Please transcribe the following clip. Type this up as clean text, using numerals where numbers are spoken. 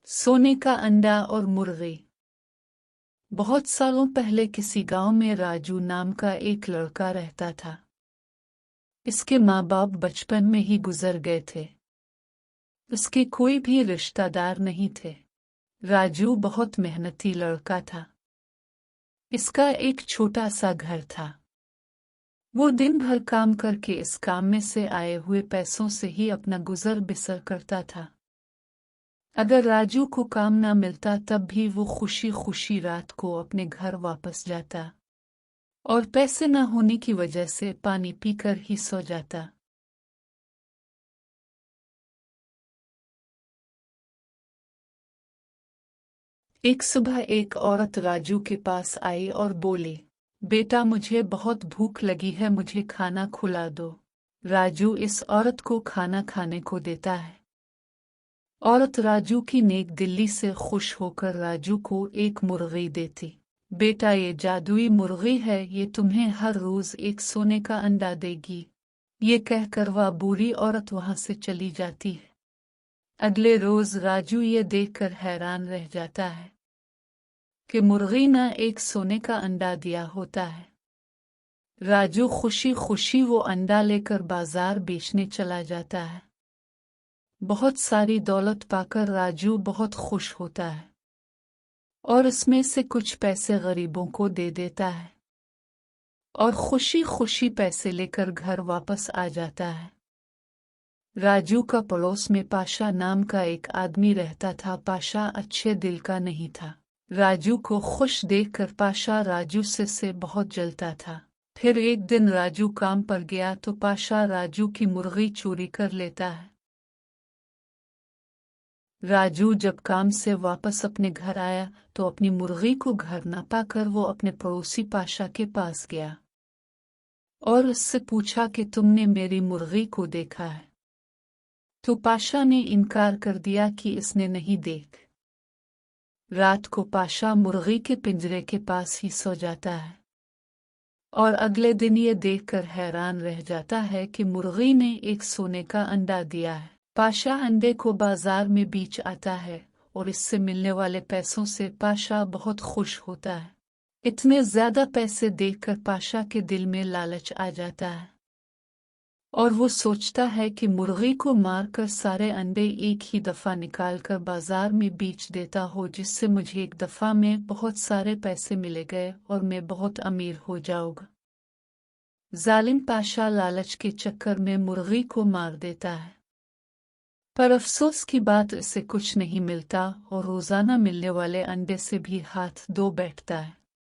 सोने का अंडा और मुर्गी। बहुत सालों पहले किसी गांव में राजू नाम का एक लड़का रहता था। इसके माँ बाप बचपन में ही गुजर गए थे। उसके कोई भी रिश्तेदार नहीं थे। राजू बहुत मेहनती लड़का था। इसका एक छोटा सा घर था। वो दिन भर काम करके इस काम में से आए हुए पैसों से ही अपना गुजर बसर करता था। अगर राजू को काम ना मिलता तब भी वो खुशी खुशी रात को अपने घर वापस जाता और पैसे न होने की वजह से पानी पीकर ही सो जाता। एक सुबह एक औरत राजू के पास आई और बोली, बेटा मुझे बहुत भूख लगी है, मुझे खाना खिला दो। राजू इस औरत को खाना खाने को देता है। औरत राजू की नेक दिल्ली से खुश होकर राजू को एक मुर्गी देती। बेटा ये जादुई मुर्गी है, ये तुम्हें हर रोज एक सोने का अंडा देगी। ये कहकर वह बूढ़ी औरत वहां से चली जाती है। अगले रोज राजू ये देखकर हैरान रह जाता है कि मुर्गी ने एक सोने का अंडा दिया होता है। राजू खुशी खुशी वो अंडा लेकर बाजार बेचने चला जाता है। बहुत सारी दौलत पाकर राजू बहुत खुश होता है और इसमें से कुछ पैसे गरीबों को दे देता है और खुशी खुशी पैसे लेकर घर वापस आ जाता है। राजू का पड़ोस में पाशा नाम का एक आदमी रहता था। पाशा अच्छे दिल का नहीं था। राजू को खुश देखकर पाशा राजू से बहुत जलता था। फिर एक दिन राजू काम पर गया तो पाशा राजू की मुर्गी चोरी कर लेता है। राजू जब काम से वापस अपने घर आया तो अपनी मुर्गी को घर न पाकर वो अपने पड़ोसी पाशा के पास गया और उससे पूछा कि तुमने मेरी मुर्गी को देखा है? तो पाशा ने इनकार कर दिया कि इसने नहीं देख। रात को पाशा मुर्गी के पिंजरे के पास ही सो जाता है और अगले दिन ये देखकर हैरान रह जाता है कि मुर्गी ने एक सोने का अंडा दिया है। पाशा अंडे को बाजार में बेच आता है और इससे मिलने वाले पैसों से पाशा बहुत खुश होता है। इतने ज्यादा पैसे देखकर पाशा के दिल में लालच आ जाता है और वो सोचता है कि मुर्गी को मारकर सारे अंडे एक ही दफा निकालकर बाजार में बेच देता हो, जिससे मुझे एक दफा में बहुत सारे पैसे मिले गए और मैं बहुत अमीर हो जाऊंगा। जालिम पाशा लालच के चक्कर में मुर्गी को मार देता है, पर अफसोस की बात इसे कुछ नहीं मिलता और रोजाना मिलने वाले अंडे से भी हाथ धो बैठता है।